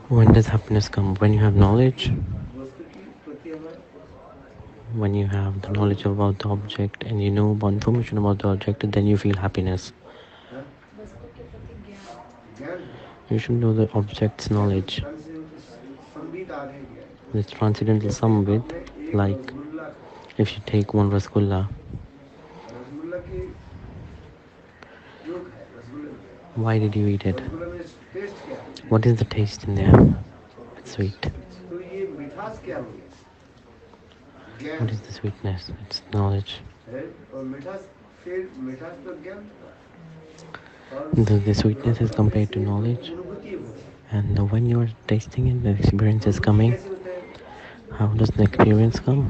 When does happiness come? When you have knowledge? When you have the knowledge about the object and you know about information about the object, then you feel happiness. You should know the object's knowledge. This transcendental samvit, like if you take one rasagulla, why did you eat it? What is the taste in there? It's sweet. What is the sweetness? It's knowledge. The sweetness is compared to knowledge, and when you are tasting it, the experience is coming. How does the experience come?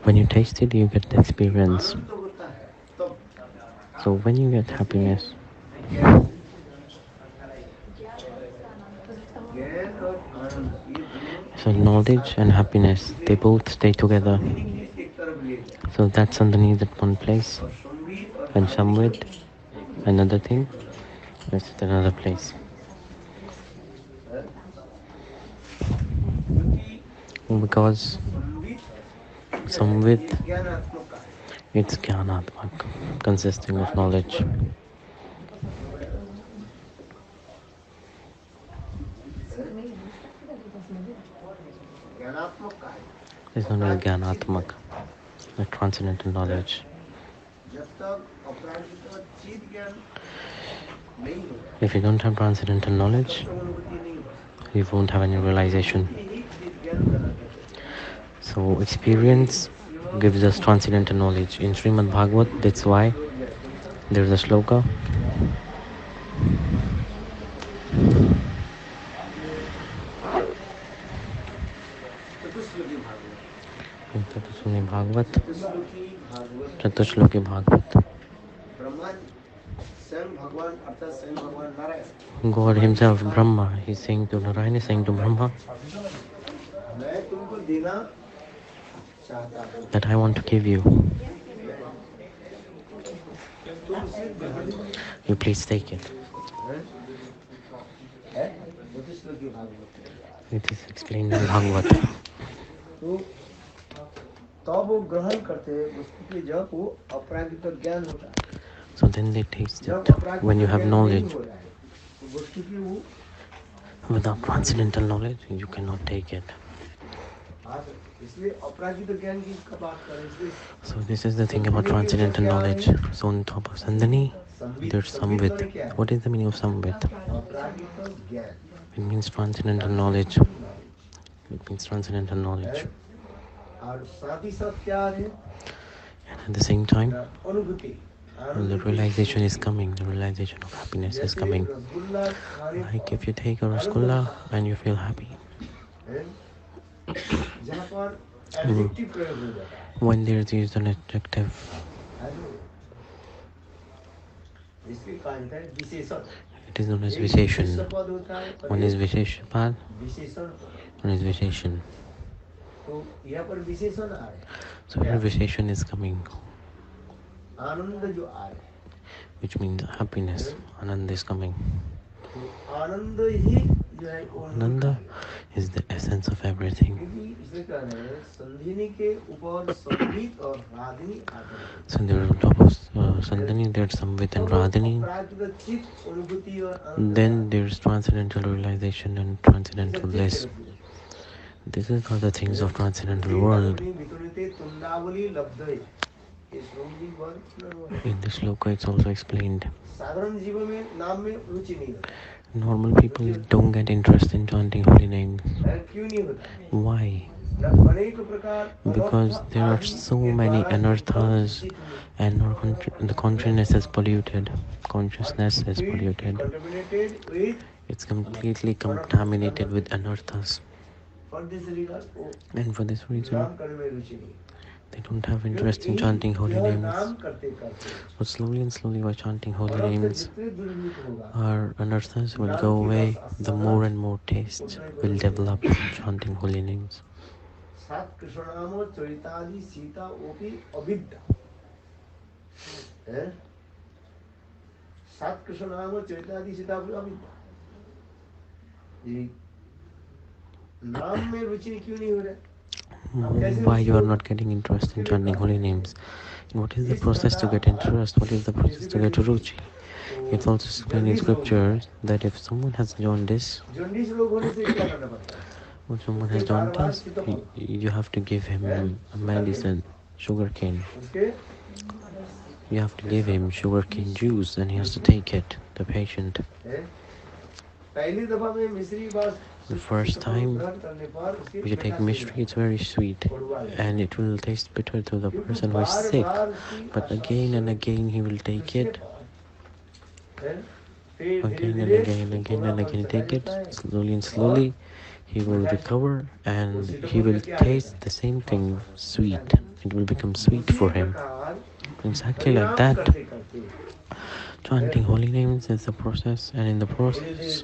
When you taste it, you get the experience. So when you get happiness, so knowledge and happiness, they both stay together. So that's underneath at one place, and Samvit, another thing, that's at another place. Because Samvit, it's Jnanatmak, consisting of knowledge. It's known as Jnanatmak, the transcendental knowledge. If you don't have transcendental knowledge, you won't have any realization. So experience gives us transcendental knowledge. In Srimad Bhagavat, that's why there is a shloka. In Chatusloki Bhagavat, Chatushloki Bhagavat, God himself, Brahma, he's saying to Narayana, is saying to Brahma that I want to give you. You please take it. It is explained in Bhagavat. So then they taste it. When you have knowledge, without transcendental knowledge, you cannot take it. So this is the thing about transcendental knowledge. So on top of sandhini, there's Samvit. What is the meaning of Samvit? It means transcendental knowledge. It means transcendental knowledge. And at the same time, the realization is coming. The realization of happiness is coming. Like if you take a rasagulla and you feel happy. When there is used an adjective, it is known as visheshan. One is visheshapad, one is visheshan. So here visheshan is coming, which means happiness. Ananda is coming. Ananda is the essence of everything. So there on top of sandhini, there's Samvit and Radhini. Then there's transcendental realization and transcendental bliss. These are the things of transcendental world. In this shloka it's also explained. Normal people don't get interest in chanting holy names. Why? Because there are so many anarthas and the consciousness is polluted. Consciousness is polluted. It's completely contaminated with anarthas. And for this reason, they don't have interest in chanting holy names. But slowly and slowly by chanting holy names, our anarthas will go away. The more and more tastes will develop in chanting holy names. Why you are not getting interest in chanting holy names? And what is the process to get interest? What is the process to get ruchi? It's also explained in scriptures that if someone has jaundice, when someone has jaundice, you have to give him a medicine, sugarcane. You have to give him sugarcane juice and he has to take it, the patient. The first time you take mishri, it's very sweet and it will taste bitter to the person who is sick. But again and again he will take it. Again and again, again and again, take it slowly and slowly. He will recover and he will taste the same thing sweet. It will become sweet for him. Exactly like that. Chanting holy names is the process, and in the process,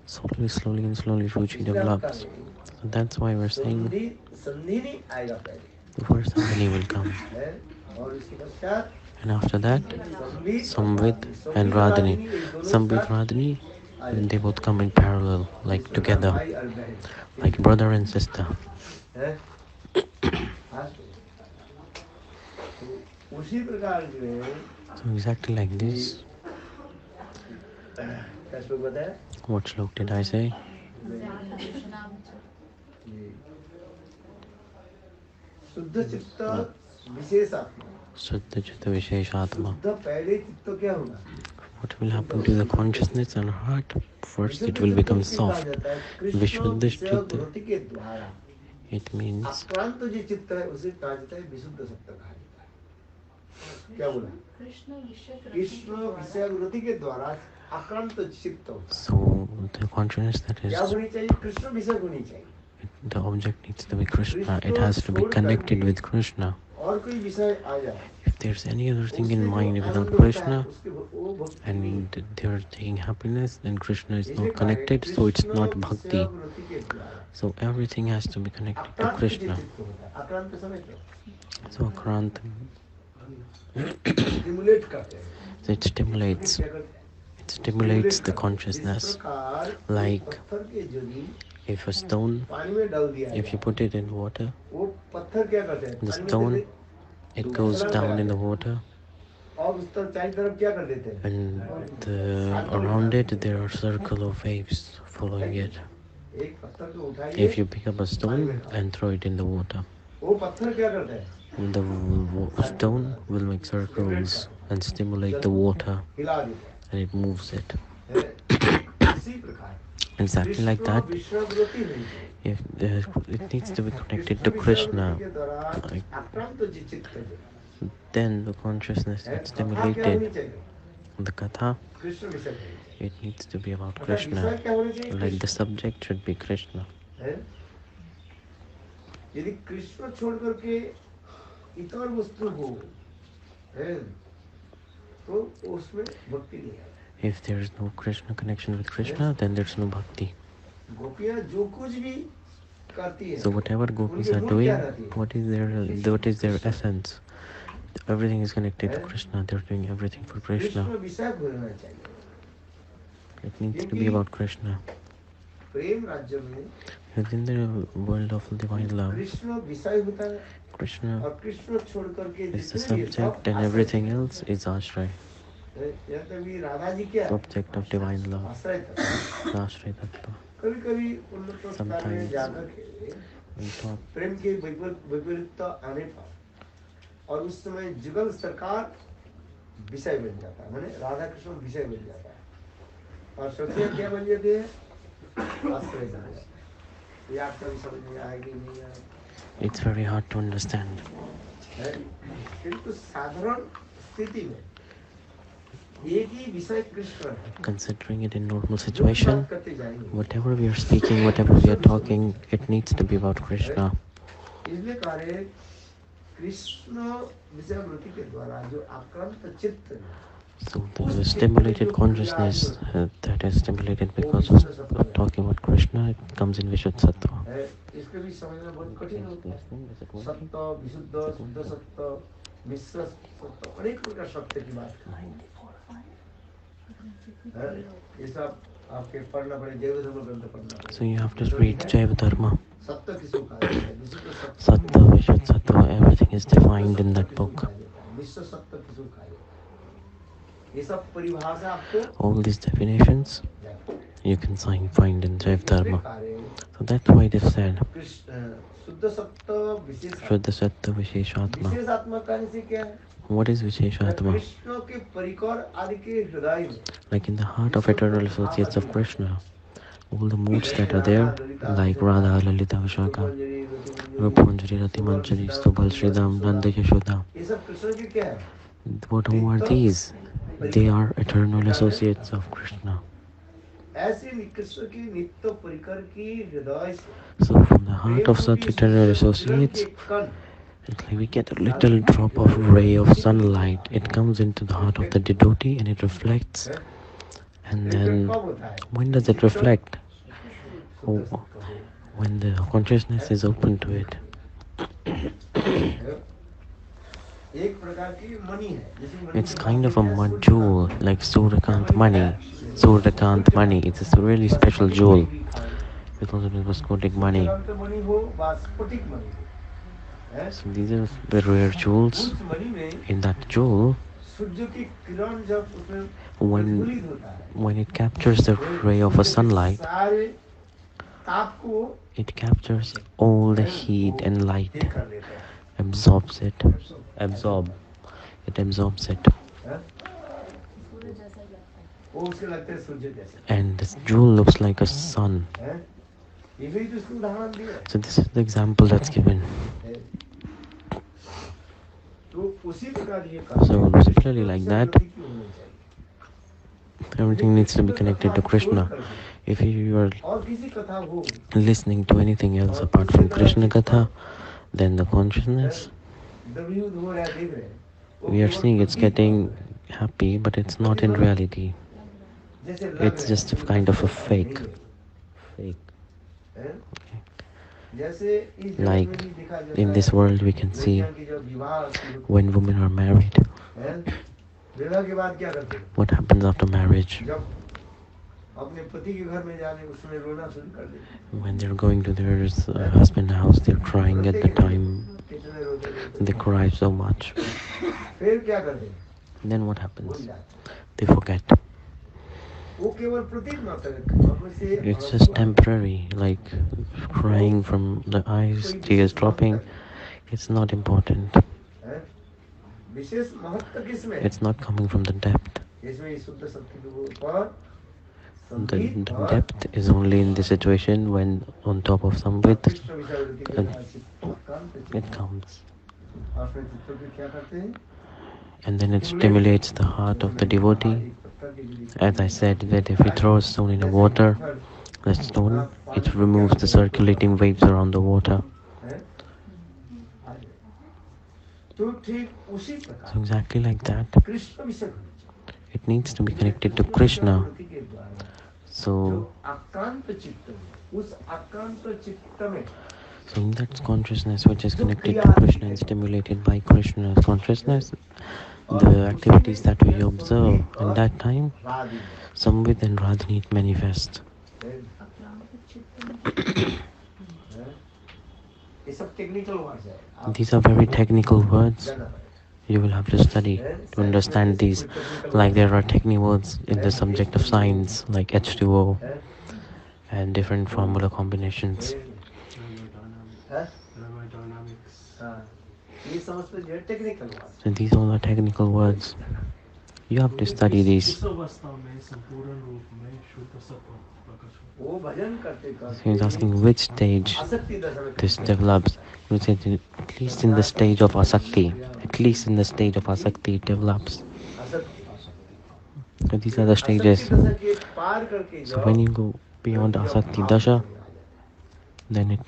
slowly, slowly, and slowly, ruchi develops. So that's why we're saying the first sandhini will come, and after that, Samvit and hladini. Samvit, hladini, they both come in parallel, like together, like brother and sister. So exactly like this. What shlok did I say? Suddha Chitta Visheshatma. What will happen to the consciousness and heart? First it will become soft. Vishuddha Chitta. It means so the consciousness that is the object needs to be Krishna. It has to be connected with Krishna. If there's any other thing in mind without Krishna and they're taking happiness, then Krishna is not connected, so it's not bhakti. So everything has to be connected to Krishna. So Akrant, so it stimulates the consciousness. Like if a stone, if you put it in water, the stone, it goes down in the water, and around it there are circle of waves following it. If you pick up a stone and throw it in the water, the stone will make circles and stimulate the water, and it moves it. Exactly like that. If it needs to be connected to Krishna, then the consciousness gets stimulated. The Katha, it needs to be about Krishna. Like the subject should be Krishna. If there is no Krishna connection with Krishna, then there's no bhakti. So whatever gopis are doing, what is their essence? Everything is connected to Krishna. They're doing everything for Krishna. It needs to be about Krishna. Within the world of divine love, Krishna is the subject and everything else is ashray. Object of divine love. Ashray tattva. Sometimes we talk और उस समय जुगल सरकार विषय बन जाता है, माने राधा कृष्ण विषय बन जाता है और सत्य क्या बन जाते हैं, आश्रय बन जाते हैं। ये आपका भी समझ में आएगी नहीं आएगी? It's very hard to understand. किंतु साधारण स्थिति में एक ही विषय कृष्ण है। Considering it in normal situation, whatever we are speaking, whatever we are talking, it needs to be about Krishna. इसलिए कार्य कृष्ण विषयवृत्ति के द्वारा जो आक्रांत चित्त है, so the stimulated consciousness that is stimulated because of talking about Krishna, it comes in Vishuddha Sattva. इसको भी समझना बहुत कठिन होता है। सत्य, विशुद्ध, शुद्ध सत्य, मिश्र सत्य, अनेक प्रकार सत्य की बात है। ये सब So you have to read Jaiva Dharma. सत्य किसको कहा जाता है? विशिष्ट सत्य, Sattva, Vishuddha Sattva, everything is defined in that book. विश्व सत्य किसको कहा जाता है? ये सब परिभाषा आपको All these definitions you can find in Jaiva Dharma. So that's why it is said शुद्ध सत्य विशेष Shuddha Sattva Visheshatma. विशेष आत्मा कहने से क्या है? What is Visheshatma? कृष्ण के परिकर आदि के हृदय में, Like in the heart of eternal associates of Krishna, all the moods that are there, like Radha, Lalita, Vishaka, Rupanjari, Ratimanjari, Subal, Sridham, Nanda, Yashoda. ये सब कृष्ण के क्या है? Who are these? They are eternal associates of Krishna. ऐसे कृष्ण की नित्य परिकर की हृदय से, So from the heart of such eternal associates, it's like we get a little drop of ray of sunlight. It comes into the heart of the devotee and it reflects. And then, when does it reflect? Oh, when the consciousness is open to it. It's kind of a jewel, like Suryakant money. Suryakant money, it's a really special jewel. Because it was quoting money. So these are the rare jewels. In that jewel, when it captures the ray of a sunlight, it captures all the heat and light, absorbs it. It absorbs it. And this jewel looks like a sun. So this is the example that's given. So similarly like that, everything needs to be connected to Krishna. If you are listening to anything else apart from Krishna Katha, then the consciousness, we are seeing it's getting happy, but it's not in reality. It's just a kind of a fake. Like in this world we can see when women are married, what happens after marriage? When they're going to their husband's house, they're crying at the time. They cry so much. Then what happens? They forget. It's just temporary, like crying from the eyes, tears dropping. It's not important. It's not coming from the depth. The depth is only in the situation when on top of Samvit it comes. And then it stimulates the heart of the devotee. As I said, that if we throw a stone in the water, the stone, it removes the circulating waves around the water. So exactly like that, it needs to be connected to Krishna. So in that consciousness which is connected to Krishna and stimulated by Krishna's consciousness, the activities that we observe at that time, Samvit and Hladini manifest. These are very technical words. You will have to study to understand these. Like there are technical words in the subject of science, like H2O and different formula combinations. So these all are technical words. You have to study these. So he's asking which stage this develops. You said at least in the stage of asakti. At least in the stage of asakti it develops. So these are the stages. So when you go beyond asakti dasha, then it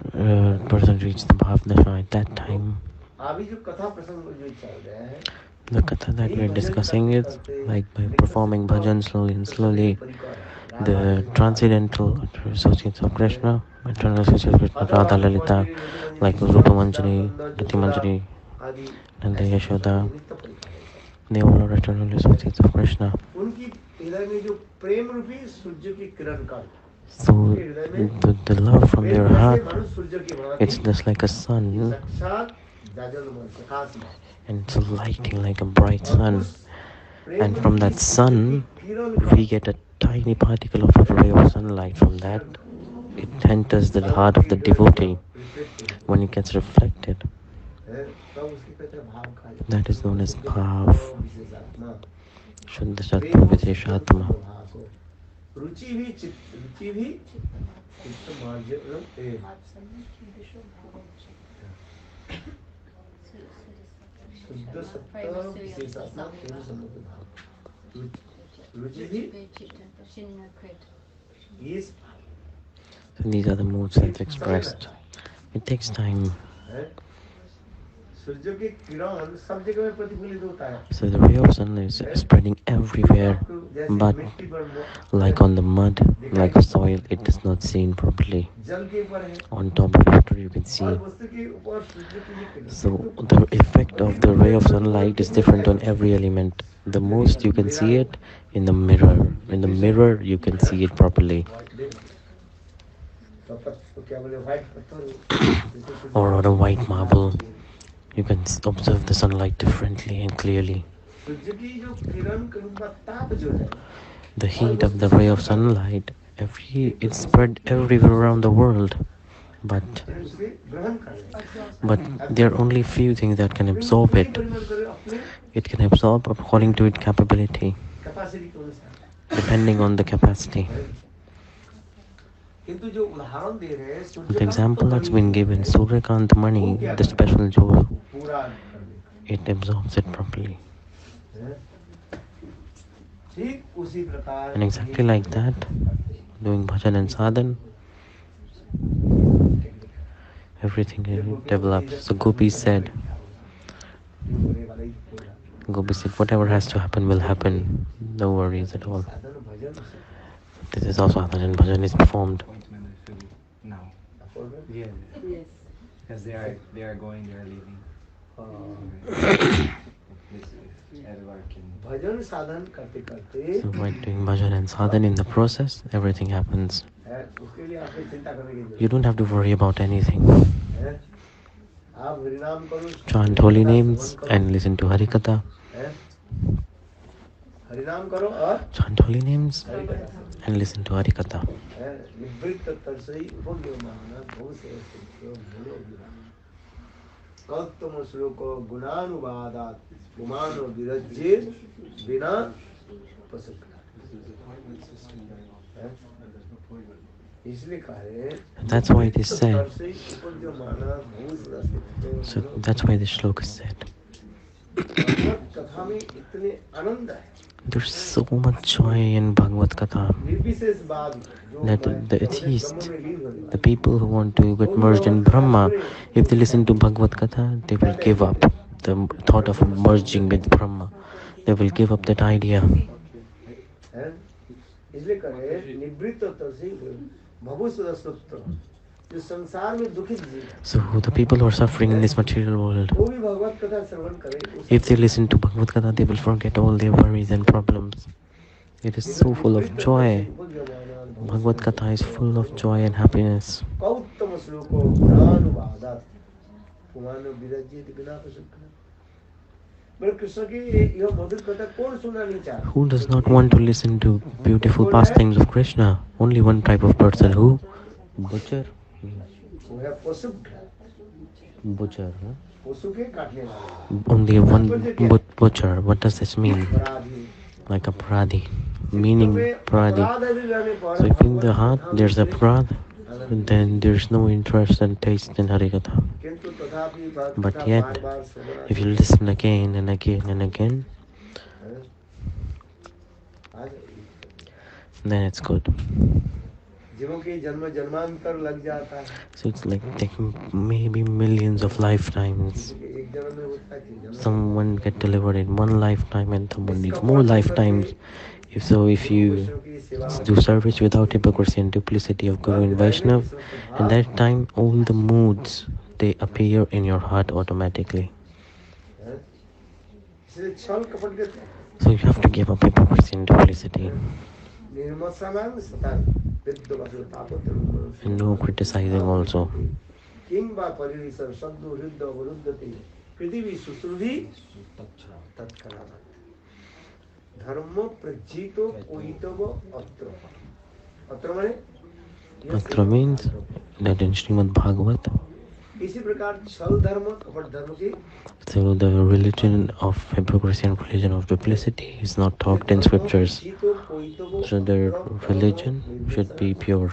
person reaches the bhav dasha. At that time, the katha that we are discussing is like by performing bhajan slowly and slowly, the transcendental associates of Krishna, eternal associates with Radha Lalita, like Rupa Manjari, Rati Manjari, and the Yashoda, they all are eternal associates of Krishna. So the love from their heart, it's just like a sun, and it's lighting like a bright sun. And from that sun, we get a tiny particle of a ray of sunlight. From that, it enters the heart of the devotee. When it gets reflected, that is known as bhav. Shuddha Sattva Videshatma. So these are the moods that's expressed. It takes time. So the ray of sun is spreading everywhere, but like on the mud, like a soil, it is not seen properly. On top of water you can see. So the effect of the ray of sunlight is different on every element. The most you can see it in the mirror. In the mirror you can see it properly. Or on a white marble, you can observe the sunlight differently and clearly. The heat of the ray of sunlight, it's spread everywhere around the world, but there are only few things that can absorb it. It can absorb according to its capability, depending on the capacity. The example that's been given, Suryakant Mani, the special jewel, it absorbs it properly. And exactly like that, doing bhajan and sadhan, everything develops. So Gopi said, whatever has to happen will happen. No worries at all. This is also sadhan and bhajan is performed. Now. Yes. Because they are going, they are leaving. So by doing bhajan and sadhan in the process, everything happens. You don't have to worry about anything. Chant holy names and listen to Harikatha. Chant holy names and listen to Harikatha. That's why it is said. So that's why the shloka is said. There's so much joy in Bhagavad Katha that the atheists, the people who want to get merged in Brahma, if they listen to Bhagavad Katha, they will give up the thought of merging with Brahma. They will give up that idea. So the people who are suffering in this material world, if they listen to Bhagavad Katha, they will forget all their worries and problems. It is so full of joy. Bhagavad Katha is full of joy and happiness. Who does not want to listen to beautiful pastimes of Krishna? Only one type of person. Who? Butcher. Butcher, huh? Only one butcher. What does this mean? Like a pradi, meaning pradi. So if in the heart there's a prad, then there's no interest and taste in Harikatha. But yet, if you listen again and again and again, then it's good. So it's like taking maybe millions of lifetimes. Someone get delivered in one lifetime and someone needs more lifetimes. If you do service without hypocrisy and duplicity of Guru and Vaishnav, at that time all the moods, they appear in your heart automatically. So you have to give up hypocrisy and duplicity. And no criticizing also. Atra means that in Srimad Bhagavat, so the religion of hypocrisy and religion of duplicity is not talked in scriptures. So their religion should be pure.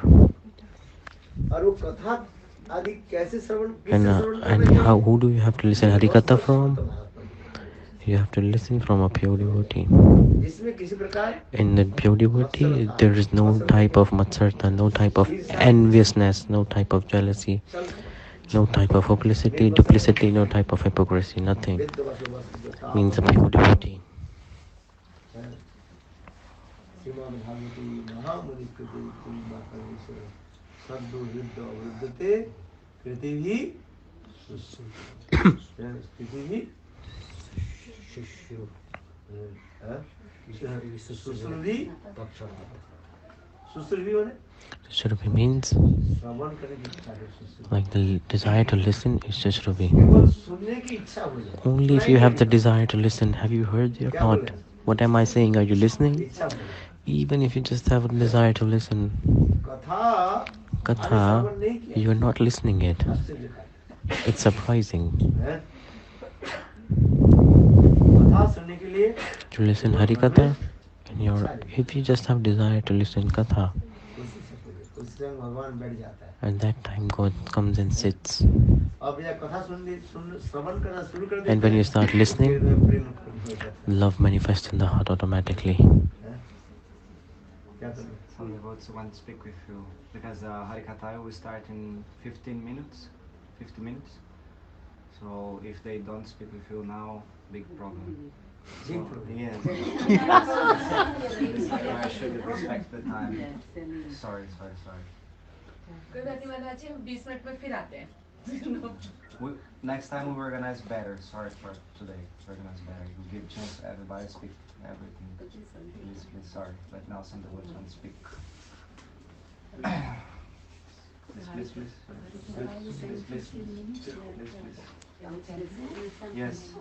And who do you have to listen Harikatha from? You have to listen from a pure devotee. In the pure devotee, there is no type of matsarta, no type of enviousness, no type of jealousy, no type of duplicity, no type of hypocrisy, nothing. Means a pure devotee. Shruvi means like the desire to listen is Shruvi. Only if you have the desire to listen, have you heard or not? What am I saying? Are you listening? Even if you just have a desire to listen, Katha, you are not listening it. It's surprising. To listen Harikatha, and if you just have desire to listen Katha, at that time God comes and sits. And when you start listening, love manifests in the heart automatically. Some devotees want to speak with you because Harikatha will start in 15 minutes. 50 minutes. So if they don't speak with you now, big problem. So, yes. I should respect the time. Sorry. Next time we'll organize better. Sorry for today. Organize better. We'll give a chance to everybody to speak everything. Please, sorry. But now some devotees want to speak. Please. Yes.